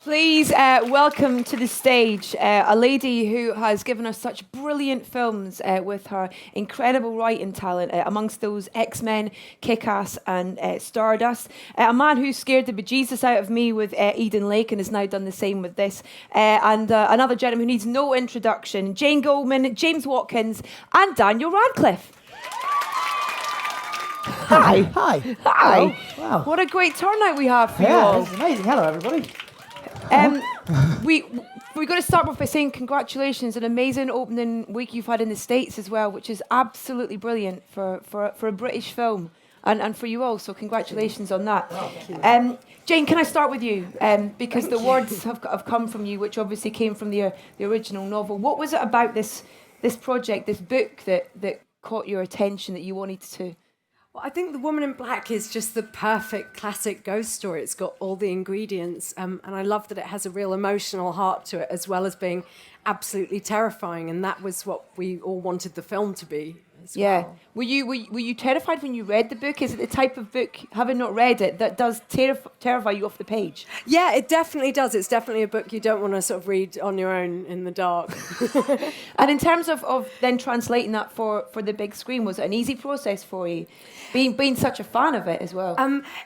Please welcome to the stage a lady who has given us such brilliant films with her incredible writing talent, amongst those X-Men, Kick-Ass and Stardust. A man who scared the bejesus out of me with Eden Lake and has now done the same with this. And another gentleman who needs no introduction, Jane Goldman, James Watkins and Daniel Radcliffe. Hi. Hi. Hi. Oh, wow. What a great turnout we have for you all. It's amazing. Hello, everybody. We're going to start off by saying congratulations, an amazing opening week you've had in the States as well, which is absolutely brilliant for a British film and for you all, so congratulations on that. Jane, can I start with you? Because the words have come from you, which obviously came from the original novel. What was it about this project, this book that caught your attention that you wanted to... Well, I think The Woman in Black is just the perfect classic ghost story. It's got all the ingredients, and I love that it has a real emotional heart to it, as well as being absolutely terrifying. And that was what we all wanted the film to be as well. Were you terrified when you read the book? Is it the type of book, having not read it, that does terrify you off the page? Yeah, it definitely does. It's definitely a book you don't want to sort of read on your own in the dark. And in terms of then translating that for the big screen, was it an easy process for you? Being such a fan of it as well.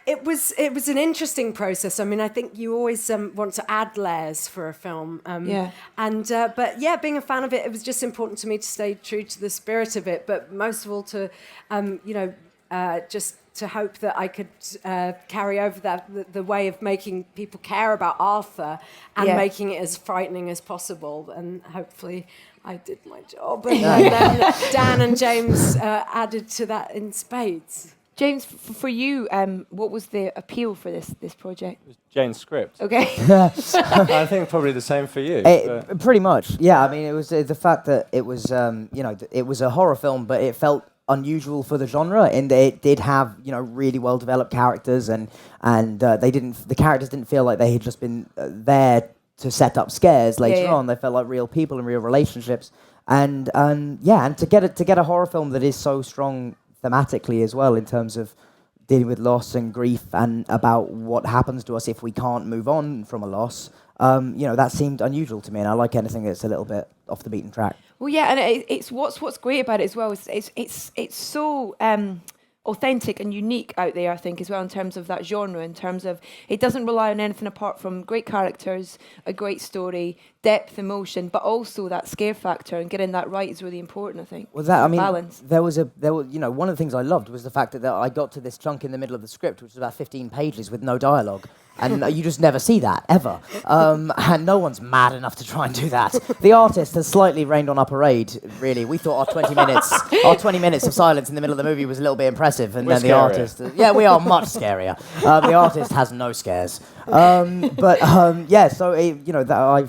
It was an interesting process. I mean, I think you always want to add layers for a film. But being a fan of it, it was just important to me to stay true to the spirit of it. But most of all, to just to hope that I could carry over the way of making people care about Arthur and making it as frightening as possible. And hopefully I did my job. And then Dan and James added to that in spades. James, for you, what was the appeal for this project? It was Jane's script. Okay. I think probably the same for you. Pretty much, yeah. I mean, it was the fact that it was, it was a horror film, but it felt unusual for the genre in that it did have, really well developed characters, and the characters didn't feel like they had just been there to set up scares later on. They felt like real people and real relationships, and to get a horror film that is so strong thematically as well, in terms of dealing with loss and grief and about what happens to us if we can't move on from a loss. That seemed unusual to me, and I like anything that's a little bit off the beaten track. Well, yeah, and it's what's great about it as well is it's so authentic and unique out there, I think, as well, in terms of that genre, in terms of it doesn't rely on anything apart from great characters, a great story, depth, emotion, but also that scare factor, and getting that right is really important, I think. Well, balance. There was one of the things I loved was the fact that I got to this chunk in the middle of the script, which was about 15 pages with no dialogue. And you just never see that, ever. And no one's mad enough to try and do that. The artist has slightly rained on our parade, really. We thought our 20 minutes of silence in the middle of the movie was a little bit impressive. And We're then the scarier. artist... Yeah, we are much scarier. The artist has no scares. I've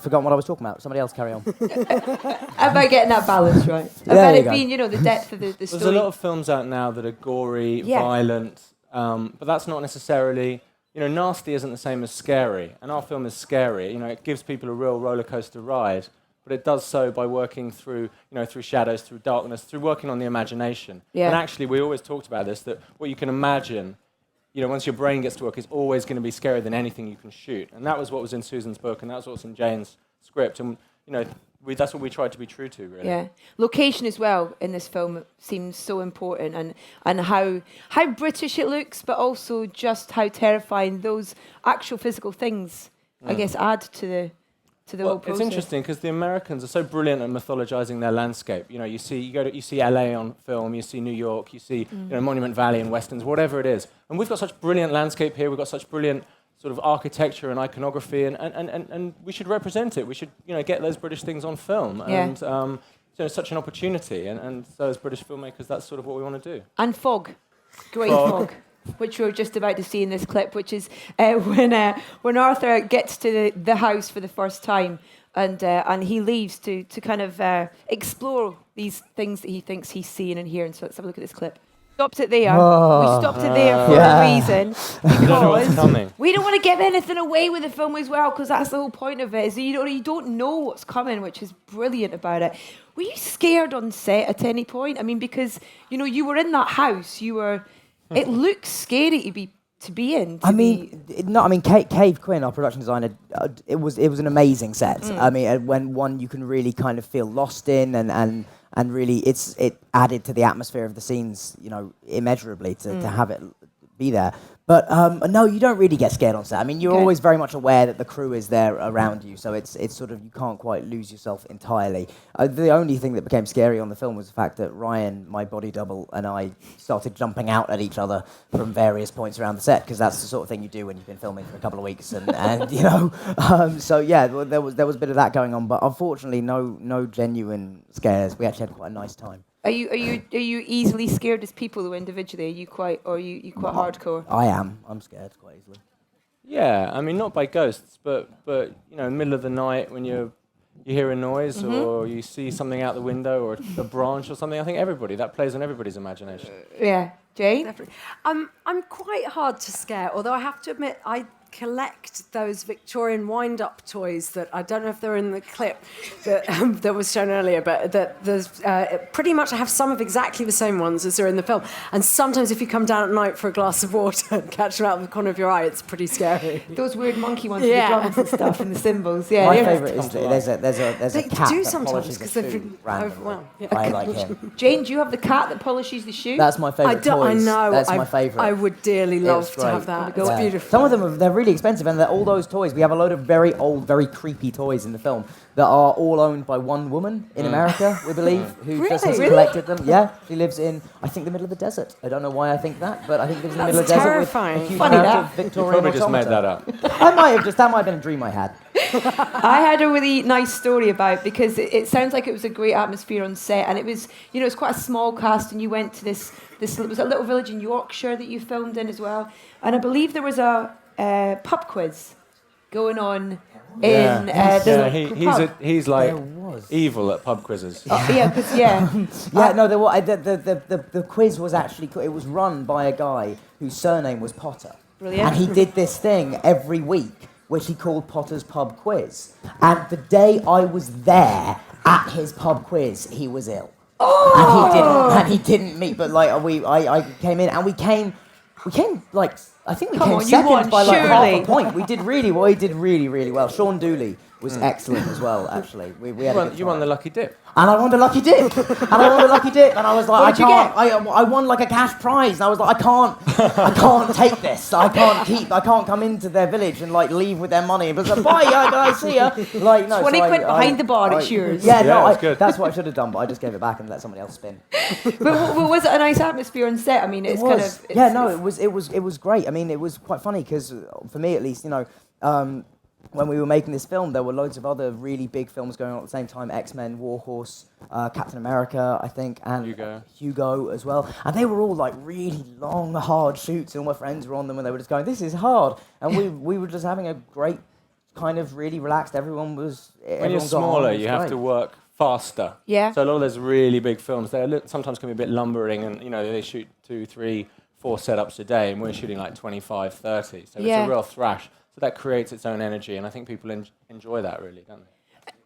forgotten what I was talking about. Somebody else carry on. About getting that balance right. About it being, the depth of the story. There's a lot of films out now that are gory, violent, but that's not necessarily... nasty isn't the same as scary, and our film is scary. It gives people a real roller coaster ride, but it does so by working through, through shadows, through darkness, through working on the imagination. Yeah. And actually, we always talked about this, that what you can imagine, once your brain gets to work, is always going to be scarier than anything you can shoot. And that was what was in Susan's book, and that's what's in Jane's script. And, that's what we tried to be true to, really. Yeah. Location as well in this film seems so important, and how British it looks, but also just how terrifying those actual physical things, I guess, add to the whole process. It's interesting because the Americans are so brilliant at mythologizing their landscape. You see LA on film, you see New York, you see Monument Valley and westerns, whatever it is. And we've got such brilliant landscape here. We've got such brilliant sort of architecture and iconography, and we should represent it. We should get those British things on film. Yeah. And it's such an opportunity, and so as British filmmakers, that's sort of what we want to do. And fog, great fog, which we're just about to see in this clip, which is when Arthur gets to the house for the first time, and he leaves to kind of explore these things that he thinks he's seeing and hearing. So let's have a look at this clip. Stopped it there. We stopped it there for a reason, You don't know what's coming. we don't want to give anything away with the film as well, because that's the whole point of it. Is you don't know what's coming, which is brilliant about it. Were you scared on set at any point? I mean, because you were in that house. It looks scary to be in? Cave Quinn, our production designer, it was an amazing set. I mean, when one you can really kind of feel lost in, and really it added to the atmosphere of the scenes, immeasurably to have it be there. But no, you don't really get scared on set. I mean, you're always very much aware that the crew is there around you, so it's sort of, you can't quite lose yourself entirely. The only thing that became scary on the film was the fact that Ryan, my body double, and I started jumping out at each other from various points around the set, because that's the sort of thing you do when you've been filming for a couple of weeks, so yeah, there was a bit of that going on, but unfortunately, no genuine scares. We actually had quite a nice time. Are you easily scared as people though individually? Are you quite hardcore? I am. I'm scared quite easily. Yeah, I mean, not by ghosts, but in the middle of the night when you hear a noise or you see something out the window or a branch or something. I think that plays on everybody's imagination. Yeah, Jane. Definitely. I'm quite hard to scare, although I have to admit I collect those Victorian wind-up toys that I don't know if they're in the clip that was shown earlier, but that there's pretty much I have some of exactly the same ones as are in the film. And sometimes if you come down at night for a glass of water and catch them out of the corner of your eye, it's pretty scary. Those weird monkey ones with the drums and stuff and the symbols. Yeah. My favourite is there's a cat do that sometimes polishes the because they've shoe been randomly. overwhelmed. Yeah. I like him. Jane, do you have the cat that polishes the shoe? That's my favourite toys. I know. That's my favourite. I would dearly love It's to great. have that. Yeah. It's beautiful. Some of them they're really expensive, and all those toys. We have a load of very old, very creepy toys in the film that are all owned by one woman in America, we believe, who just has collected them. Yeah, she lives in, I think, the middle of the desert. I don't know why I think that, but I think she lives in the middle of the desert terrifying. with a huge Funny amount that. of Victorian You probably just made automata. that up. That might have been a dream I had. I had a really nice story about, because it sounds like it was a great atmosphere on set, and it was, it's quite a small cast, and you went to this it was a little village in Yorkshire that you filmed in as well, and I believe there was a pub quiz going on in he's like evil at pub quizzes. The quiz was actually, it was run by a guy whose surname was Potter. Brilliant. And he did this thing every week, which he called Potter's Pub Quiz. And the day I was there at his pub quiz, he was ill. Oh! And he didn't meet, but I came in, and we came I think we came second by half a point. We did really well. He did really, really well. Sean Dooley was excellent as well, actually. We had You won the lucky dip. And I won the lucky dip. And I was like, I won like a cash prize. And I was like, I can't take this. I can't come into their village and leave with their money. But bye, guys, see ya. 20 quid behind the bar, it's yours. That's what I should have done, but I just gave it back and let somebody else spin. But was it a nice atmosphere on set? I mean, it was great. I mean, it was quite funny because for me at least, when we were making this film, there were loads of other really big films going on at the same time. X-Men, Warhorse, Captain America, I think, and Hugo as well. And they were all really long, hard shoots, and all my friends were on them, and they were just going, this is hard. And we were just having a great, kind of really relaxed, when you're smaller, you have to work faster. Yeah. So a lot of those really big films, they sometimes can be a bit lumbering, and they shoot 2, 3, 4 setups a day, and we're shooting 25, 30. So it's a real thrash. So that creates its own energy, and I think people enjoy that, really, don't they?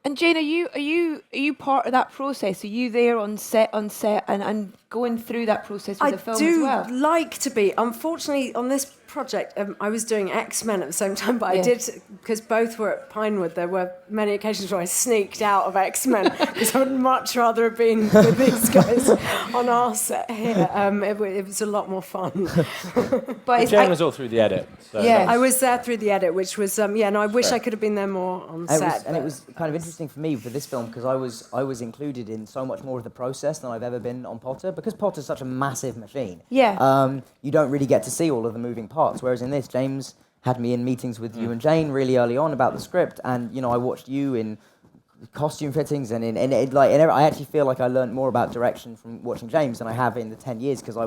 And Jane, are you part of that process? Are you there on set and going through that process with the film as well? I do like to be. Unfortunately, on this project, I was doing X-Men at the same time, but I did, because both were at Pinewood, there were many occasions where I sneaked out of X-Men, because I would much rather have been with these guys on our set here. It was a lot more fun. But Jane was all through the edit. So I was there through the edit, which was, and I wish I could have been there more on set. And it was kind of interesting for me for this film, because I was included in so much more of the process than I've ever been on Potter, because Potter's such a massive machine. Yeah. You don't really get to see all of the moving parts, whereas in this, James had me in meetings with you and Jane really early on about the script, and I watched you in costume fittings and I actually feel like I learned more about direction from watching James than I have in the 10 years, because I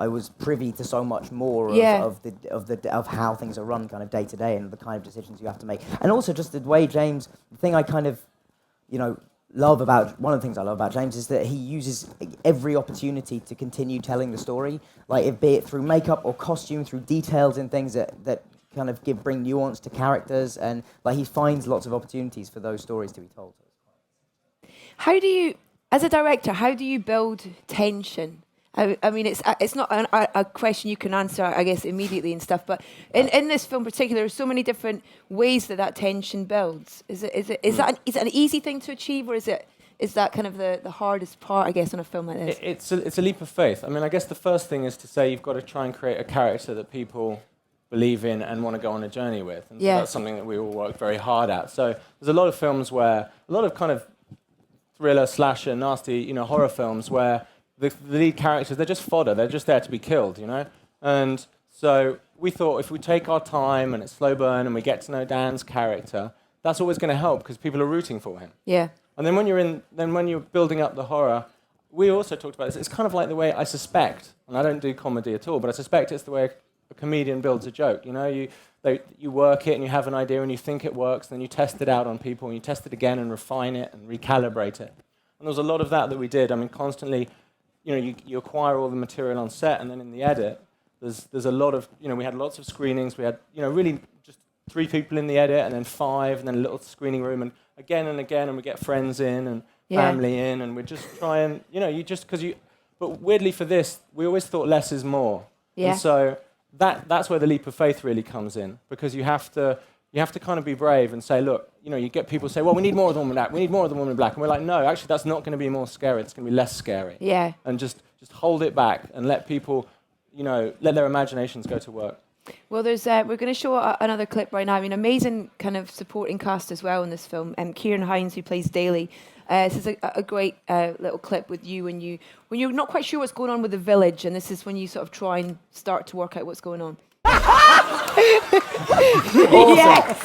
was privy to so much more of how things are run kind of day to day, and the kind of decisions you have to make, and also just the way James, the thing I kind of one of the things I love about James is that he uses every opportunity to continue telling the story, be it through makeup or costume, through details and things that kind of bring nuance to characters, and he finds lots of opportunities for those stories to be told. How do you, as a director, build tension I mean, it's not a question you can answer, I guess, immediately and stuff. But in this film, in particular, there's so many different ways that tension builds. Is that an easy thing to achieve, or is that kind of the hardest part, I guess, on a film like this? It's a leap of faith. I mean, I guess the first thing is to say you've got to try and create a character that people believe in and want to go on a journey with. And so that's something that we all work very hard at. So there's a lot of films where, a lot of kind of thriller, slasher, nasty, horror films where the lead characters, they're just fodder. They're just there to be killed, And so we thought if we take our time and it's slow burn and we get to know Dan's character, that's always going to help because people are rooting for him. Yeah. And then when you're building up the horror, we also talked about this. It's kind of like the way I suspect, and I don't do comedy at all, but I suspect it's the way a comedian builds a joke. You work it and you have an idea and you think it works, then you test it out on people and you test it again and refine it and recalibrate it. And there was a lot of that we did. I mean, constantly, you acquire all the material on set, and then in the edit, there's a lot of, we had lots of screenings. We had, really just 3 people in the edit, and then 5, and then a little screening room, and again, and we get friends in and family in, and we just try and, but weirdly for this, we always thought less is more. Yeah. And so that's where the leap of faith really comes in, because you have to kind of be brave and say, look, you get people say, well, we need more of the woman in black, we need more of the woman in black, and we're like, no, actually that's not going to be more scary, it's going to be less scary. Yeah. And just hold it back and let people, let their imaginations go to work. Well, we're going to show another clip right now. I mean, amazing kind of supporting cast as well in this film. Ciaran Hinds, who plays Daly. This is a great little clip with you when you're not quite sure what's going on with the village, and this is when you sort of try and start to work out what's going on. Yes!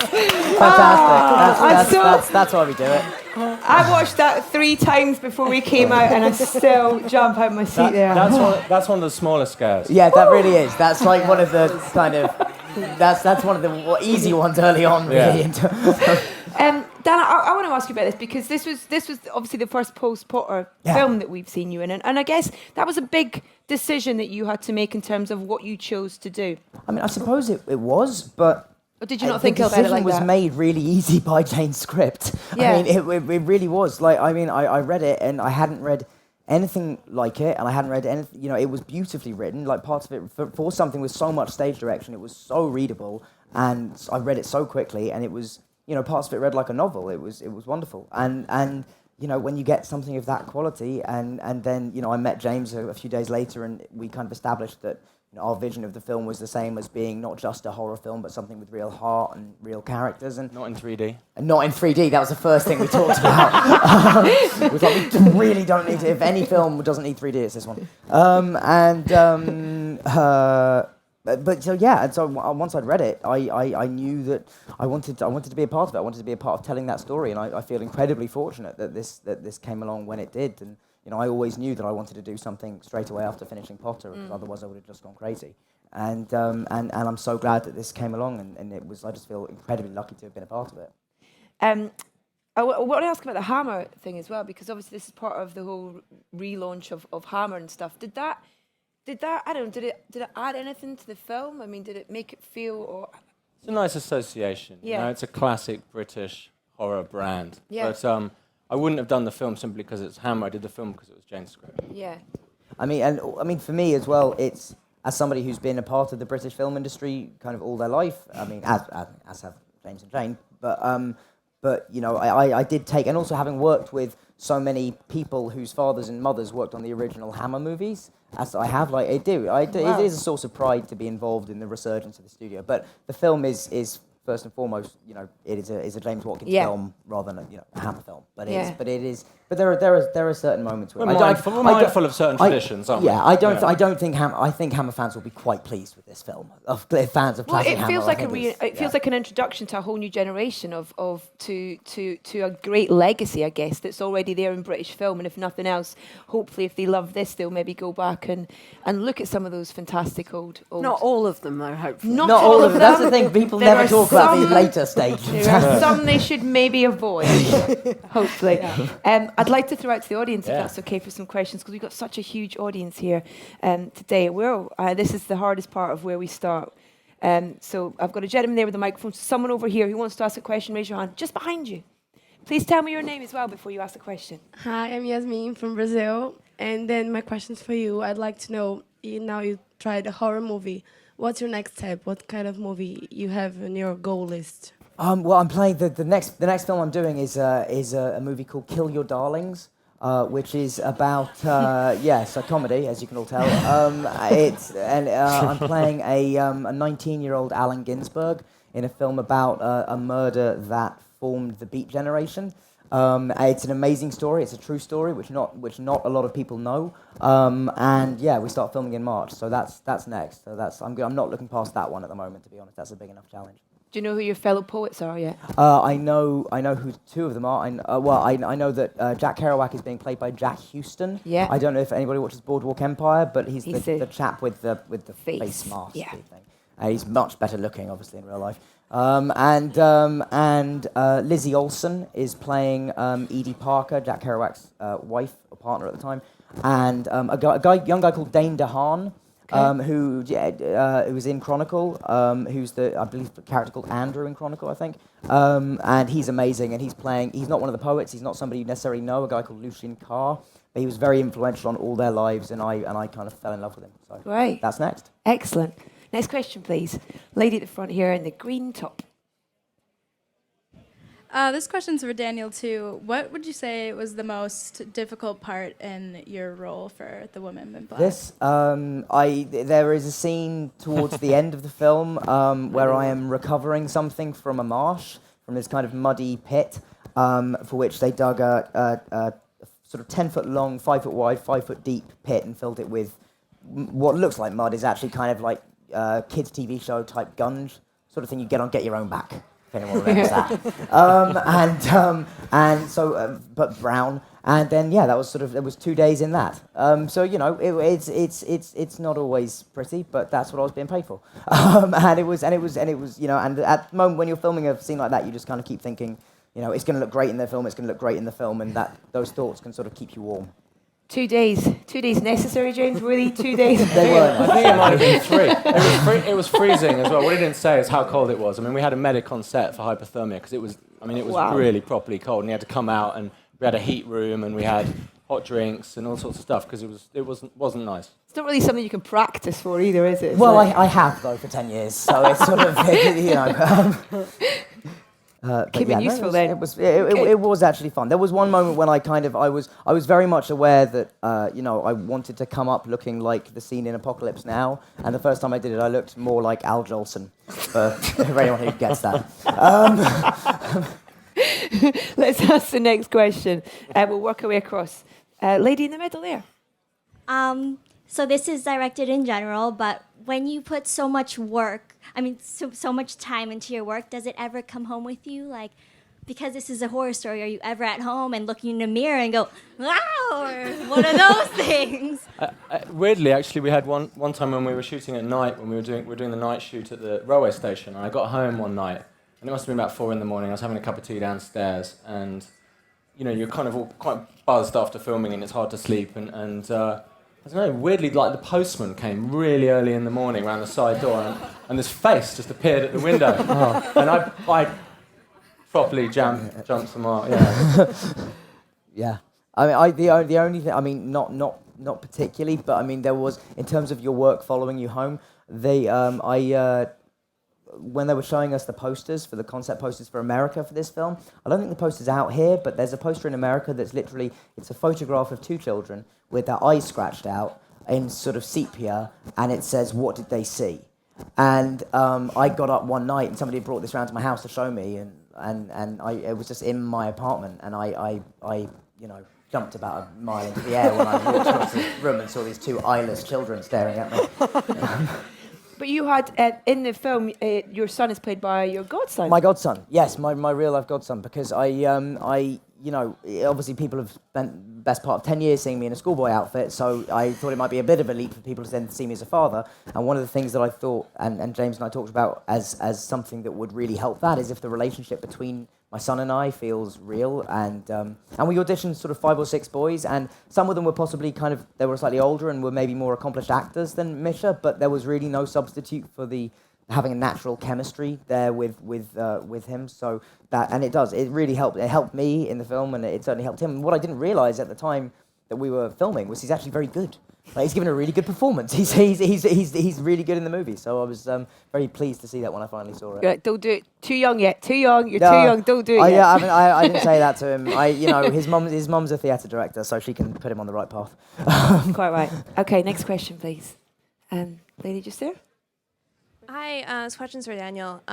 Fantastic. That's why we do it. I watched that 3 times before we came out, and I still jump out my seat there. That's one of the smaller scares. Yeah, that really is. That's like one of the kind of... That's one of the easy ones early on, really. Dan, I want to ask you about this, because this was obviously the first post-Potter film that we've seen you in, and I guess that was a big decision that you had to make in terms of what you chose to do. I mean, I suppose it was, but... Or did you not think about it like that? The decision was made really easy by Jane's script. Yeah. I mean, it really was. I read it, and I hadn't read anything like it, and I hadn't read anything. It was beautifully written. Like, parts of it, for something with so much stage direction, it was so readable, and I read it so quickly, and it was, parts of it read like a novel. It was wonderful. And when you get something of that quality, and then, I met James a few days later, and we kind of established that our vision of the film was the same as being not just a horror film, but something with real heart and real characters. And not in 3D. And not in 3D. That was the first thing we talked about. It was like, we really don't need to. If any film doesn't need 3D, it's this one. But so yeah, and so once I'd read it, I knew that I wanted to be a part of it. I wanted to be a part of telling that story, and I feel incredibly fortunate that this came along when it did. And I always knew that I wanted to do something straight away after finishing Potter, because otherwise I would have just gone crazy. And I'm so glad that this came along, and it was. I just feel incredibly lucky to have been a part of it. I want to ask about the Hammer thing as well, because obviously this is part of the whole relaunch of Hammer and stuff. Did that? I don't know. Did it add anything to the film? I mean, did it make it feel? Or it's a nice association. Yeah. It's a classic British horror brand. Yeah. But I wouldn't have done the film simply because it's Hammer. I did the film because it was Jane's script. Yeah. I mean, for me as well, it's as somebody who's been a part of the British film industry kind of all their life. I mean, as have James and Jane, but I did take, and also having worked with so many people whose fathers and mothers worked on the original Hammer movies, as I have, wow. It is a source of pride to be involved in the resurgence of the studio. But the film is first and foremost, it is a James Watkins film rather than a Hammer film. But there are certain moments where we're mindful of certain traditions, aren't we? Yeah, I think Hammer fans will be quite pleased with this film. Of fans of classic Hammer. It feels like an introduction to a whole new generation to a great legacy, I guess, that's already there in British film. And if nothing else, hopefully, if they love this, they'll maybe go back and look at some of those fantastic old. Not all of them, though. Hopefully, not all of them. That's the thing. People never talk about the later stage. There are some they should maybe avoid. Hopefully. Yeah. I'd like to throw out to the audience, if that's okay, for some questions, because we've got such a huge audience here today. This is the hardest part of where we start. So I've got a gentleman there with a microphone. Someone over here who wants to ask a question, raise your hand. Just behind you. Please tell me your name as well before you ask the question. Hi, I'm Yasmin from Brazil. And then my questions for you, I'd like to know, now you tried a horror movie. What's your next step? What kind of movie you have on your goal list? Well, I'm playing the next film I'm doing is a movie called Kill Your Darlings, which is about it's a comedy, as you can all tell. I'm playing a 19-year-old Allen Ginsberg in a film about a murder that formed the Beat Generation. It's an amazing story. It's a true story, which not a lot of people know. We start filming in March, so that's next. So I'm not looking past that one at the moment, to be honest. That's a big enough challenge. Do you know who your fellow poets are yet? I know who two of them are. I know that Jack Kerouac is being played by Jack Houston. Yeah. I don't know if anybody watches Boardwalk Empire, but he's the chap with the face mask. Yeah. Thing. He's much better looking, obviously, in real life. Lizzie Olsen is playing Edie Parker, Jack Kerouac's wife or partner at the time, and young guy called Dane DeHaan. Who was in Chronicle, who's I believe the character called Andrew in Chronicle, I think. And he's amazing, and he's not one of the poets, he's not somebody you necessarily know, a guy called Lucien Carr, but he was very influential on all their lives, and I kind of fell in love with him. So Great. That's next. Excellent. Next question, please. Lady at the front here in the green top. This question's for Daniel, too. What would you say was the most difficult part in your role for The Woman in Black? There is a scene towards the end of the film where I am recovering something from a marsh, from this kind of muddy pit, for which they dug a sort of 10-foot long, 5-foot wide, 5-foot deep pit and filled it with what looks like mud. Is actually kind of like kids' TV show type gunge, sort of thing you get your own back. If anyone remembers that. But brown. And then that was there was 2 days in that. It's not always pretty, but that's what I was being paid for. And at the moment when you're filming a scene like that, you just kind of keep thinking, it's going to look great in the film, and that those thoughts can sort of keep you warm. 2 days. 2 days necessary, James? Really? 2 days? They weren't. I think it might have been 3. It was freezing as well. What he didn't say is how cold it was. I mean, we had a medic on set for hypothermia because it was Wow. really properly cold, and he had to come out, and we had a heat room, and we had hot drinks and all sorts of stuff because it wasn't nice. It's not really something you can practice for either, is it? Well, I have, though, for 10 years, so it's sort of, Keeping useful then. It was actually fun. There was one moment when I was very much aware that I wanted to come up looking like the scene in Apocalypse Now, and the first time I did it, I looked more like Al Jolson. For anyone who gets that. Let's ask the next question. We'll work our way across. Lady in the middle there. So this is directed in general, but when you put so much work, so much time into your work, does it ever come home with you? Like, because this is a horror story, are you ever at home and looking in the mirror and go, wow, or what are those things? Weirdly, actually, we had one time when we were shooting at night, when we were doing the night shoot at the railway station, and I got home one night, and it must have been about 4 a.m. I was having a cup of tea downstairs, and you're kind of all quite buzzed after filming, and it's hard to sleep, and I don't know, weirdly, like the postman came really early in the morning around the side door, and this face just appeared at the window, and I properly jumped some more. Yeah. Yeah. The only thing, not particularly, but there was, in terms of your work following you home, when they were showing us the posters for the concept posters for America for this film, I don't think the poster's out here, but there's a poster in America that's literally, it's a photograph of 2 children with their eyes scratched out in sort of sepia, and it says, "What did they see?" And I got up one night and somebody brought this round to my house to show me, and it was just in my apartment, and I jumped about a mile into the air when I walked across the room and saw these 2 eyeless children staring at me. But you had, in the film, your son is played by your godson. My godson, yes, my real life godson, because obviously people have spent the best part of 10 years seeing me in a schoolboy outfit, so I thought it might be a bit of a leap for people to then see me as a father. And one of the things that I thought, and James and I talked about as something that would really help that, is if the relationship between my son and I feels real, and we auditioned sort of 5 or 6 boys, and some of them were possibly they were slightly older and were maybe more accomplished actors than Misha, but there was really no substitute for having a natural chemistry there with him. So that, and it really helped. It helped me in the film, and it certainly helped him. And what I didn't realize at the time that we were filming was he's actually very good. Like, he's given a really good performance. He's really good in the movie. So I was very pleased to see that when I finally saw it. Yeah, don't do it. Too young yet. Too young. You're too young. Don't do it yet. Yeah, I didn't say that to him. His mum's a theatre director, so she can put him on the right path. Quite right. Okay, next question, please. Lady just there. Hi, this question's for Daniel.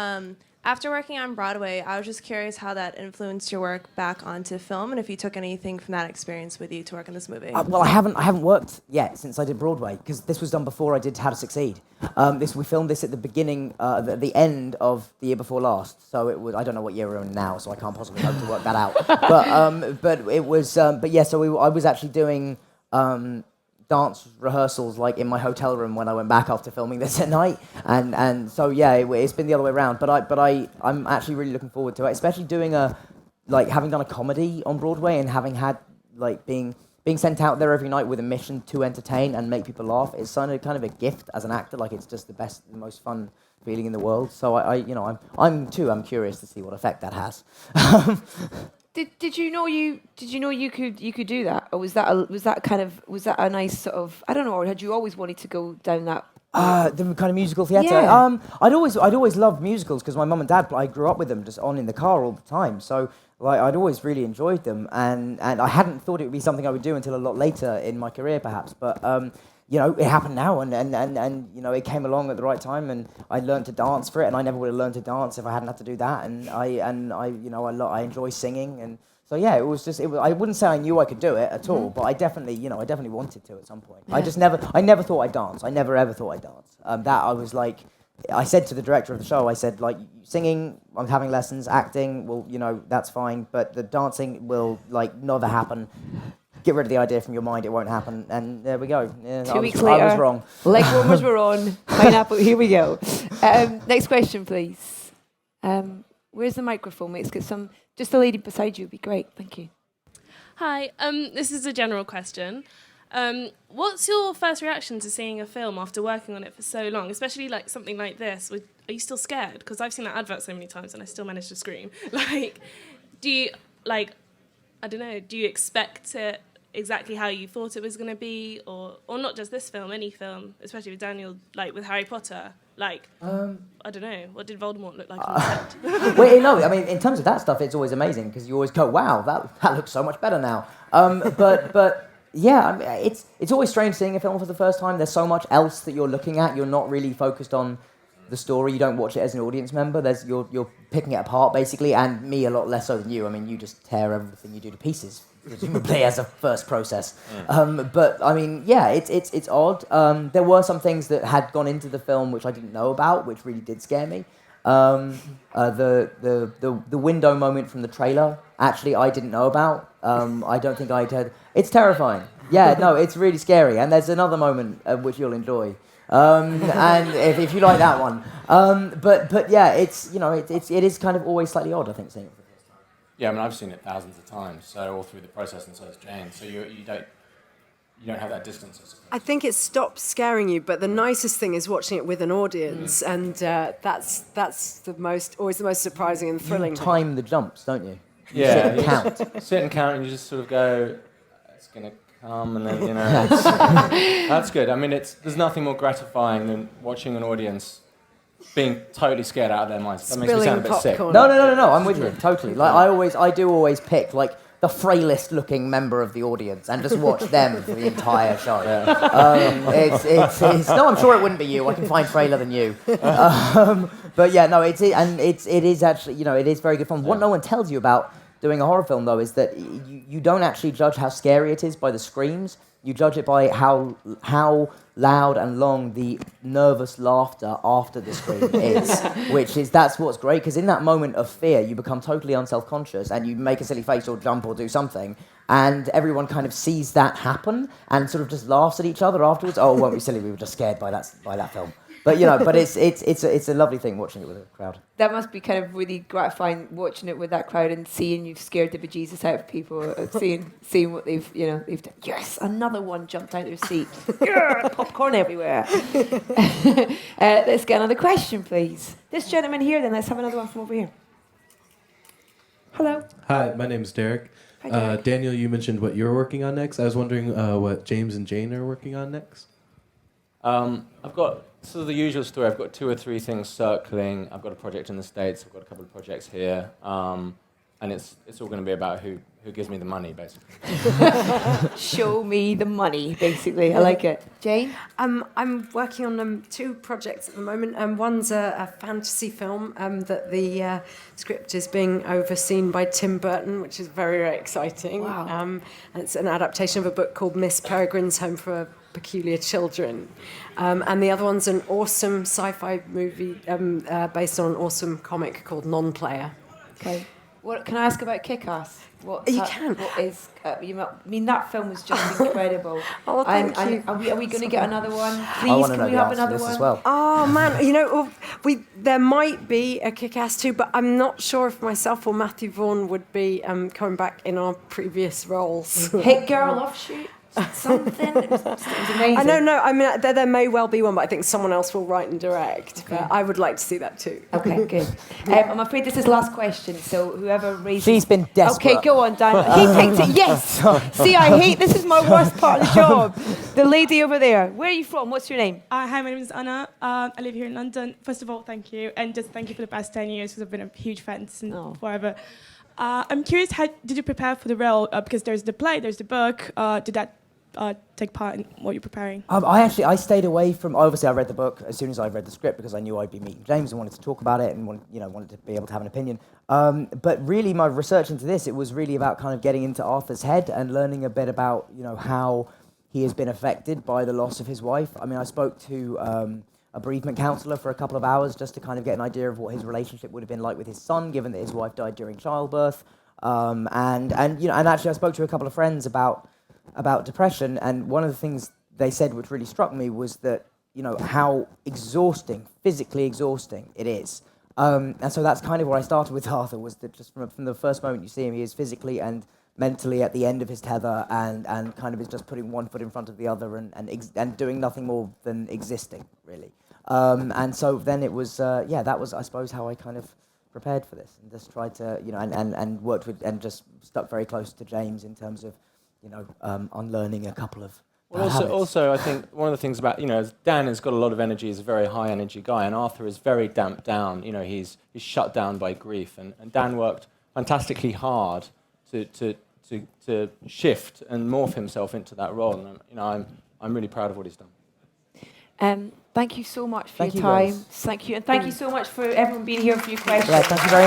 After working on Broadway, I was just curious how that influenced your work back onto film, and if you took anything from that experience with you to work on this movie. Well, I haven't worked yet since I did Broadway, because this was done before I did How to Succeed. We filmed this at the beginning, at the end of the year before last. So it was, I don't know what year we're in now, so I can't possibly hope to work that out. But it was, so I was actually doing dance rehearsals like in my hotel room when I went back after filming this at night, and so yeah, it's been the other way around. But I'm actually really looking forward to it, especially doing having done a comedy on Broadway and having had being sent out there every night with a mission to entertain and make people laugh. It's kind of a gift as an actor. Like, it's just the most fun feeling in the world. So I'm curious to see what effect that has. Did you know you could do that, or was that a nice sort of, I don't know, or had you always wanted to go down that? The kind of musical theatre. Yeah. I'd always loved musicals because my mum and dad, I grew up with them just on in the car all the time. So I'd always really enjoyed them, and I hadn't thought it would be something I would do until a lot later in my career, perhaps. But it happened now, and it came along at the right time, and I learned to dance for it, and I never would have learned to dance if I hadn't had to do that, and I enjoy singing, and so yeah, it was I wouldn't say I knew I could do it at all, but I definitely wanted to at some point. Yeah. I never thought I'd dance. I never ever thought I'd dance. That I was like, I said to the director of the show, I said, singing, I'm having lessons, acting, well, that's fine, but the dancing will never happen. Get rid of the idea from your mind, it won't happen. And there we go. Yeah, 2 weeks later, I was wrong. Leg warmers were on. Pineapple, here we go. Next question, please. Where's the microphone? Let's get just the lady beside you would be great. Thank you. Hi, this is a general question. What's your first reaction to seeing a film after working on it for so long, especially something like this? Are you still scared? Because I've seen that advert so many times and I still manage to scream. Do you, I don't know, do you expect it exactly how you thought it was going to be, or not just this film, any film, especially with Daniel, with Harry Potter, I don't know, what did Voldemort look like on set? Well, no, I mean, in terms of that stuff, it's always amazing because you always go, wow, that looks so much better now. But yeah, I mean, it's always strange seeing a film for the first time. There's so much else that you're looking at. You're not really focused on the story. You don't watch it as an audience member. You're picking it apart basically, and me a lot less so than you. I mean, you just tear everything you do to pieces, presumably as a first process. But I mean, yeah, it's odd. There were some things that had gone into the film which I didn't know about, which really did scare me. The window moment from the trailer, actually, I didn't know about. I don't think I'd heard. It's terrifying. Yeah, no, it's really scary. And there's another moment which you'll enjoy. And if you like that one, but yeah, it is kind of always slightly odd, I think, seeing it for the first time. Yeah, I mean, I've seen it thousands of times, so all through the process, and so has Jane. So you don't have that distance, I suppose. I think it stops scaring you, but the nicest thing is watching it with an audience, and that's always the most surprising and thrilling. You time the jumps, don't you? Yeah, you count. Sit and count, and you just sort of go, it's gonna come, and then that's good. I mean, there's nothing more gratifying than watching an audience being totally scared out of their minds. That makes me sound a bit sick. No, I'm with you, totally. I do always pick the frailest looking member of the audience and just watch them for the entire show. Yeah. No, I'm sure it wouldn't be you. I can find frailer than you. But yeah, no, it is actually, it is very good fun. What no one tells you about doing a horror film, though, is that you don't actually judge how scary it is by the screams. You judge it by how loud and long the nervous laughter after the scream is, that's what's great, because in that moment of fear, you become totally unself-conscious and you make a silly face or jump or do something, and everyone kind of sees that happen and sort of just laughs at each other afterwards. Oh, won't be silly, we were just scared by that film. But but it's a lovely thing watching it with a crowd. That must be kind of really gratifying watching it with that crowd and seeing you've scared the bejesus out of people, seeing what they've done. Yes, another one jumped out of their seat. Yeah, popcorn everywhere. Let's get another question, please. This gentleman here, then let's have another one from over here. Hello. Hi, my name is Derek. Hi, Derek. Daniel, you mentioned what you're working on next. I was wondering what James and Jane are working on next. I've got sort of the usual story. I've got 2 or 3 things circling. I've got a project in the States. I've got a couple of projects here. And it's all going to be about who gives me the money, basically. Show me the money, basically. I like it. Jane? I'm working on 2 projects at the moment. One's a fantasy film that the script is being overseen by Tim Burton, which is very, very exciting. Wow. And it's an adaptation of a book called Miss Peregrine's Home for Peculiar Children. And the other one's an awesome sci-fi movie based on an awesome comic called Non-Player. Okay. What can I ask about Kick-Ass? You can. What is? I mean, that film was just incredible. Oh, thank you. Are we going to get another one? I Please, want to can know we the have answer to another this one? as well. Oh man, there might be a Kick-Ass 2, but I'm not sure if myself or Matthew Vaughn would be coming back in our previous roles. Hit Girl Offshoot? Something? It was amazing. I don't know. I mean, there may well be one, but I think someone else will write and direct. Okay. But I would like to see that too. Okay, good. I'm afraid this is the last question, so whoever raises... She's been desperate. Okay, go on, Dan. He picked it, yes! See, I hate... This is my worst part of the job. The lady over there. Where are you from? What's your name? Hi, my name is Anna. I live here in London. First of all, thank you. And just thank you for the past 10 years, because I've been a huge fan since forever. I'm curious, how did you prepare for the role? Because there's the play, there's the book. Did that take part in what you're preparing? I stayed away from. Obviously, I read the book as soon as I read the script because I knew I'd be meeting James and wanted to talk about it and wanted to be able to have an opinion. But really, my research into this, it was really about kind of getting into Arthur's head and learning a bit about how he has been affected by the loss of his wife. I mean, I spoke to a bereavement counsellor for a couple of hours just to kind of get an idea of what his relationship would have been like with his son, given that his wife died during childbirth. And actually, I spoke to a couple of friends about depression, and one of the things they said which really struck me was that how physically exhausting it is, and so that's kind of where I started with Arthur, was that just from the first moment you see him, he is physically and mentally at the end of his tether, and kind of is just putting one foot in front of the other and doing nothing more than existing, really. And so then it was that was, I suppose, how I kind of prepared for this, and just tried to and worked with and just stuck very close to James in terms of unlearning a couple of habits. Also, I think one of the things about, Dan has got a lot of energy, he's a very high energy guy, and Arthur is very damped down. He's shut down by grief, and Dan worked fantastically hard to shift and morph himself into that role, and I'm really proud of what he's done. Thank you so much for Thank your you, time. guys. Thank you, and thank you so much for everyone being here for your questions. Yeah, thank you very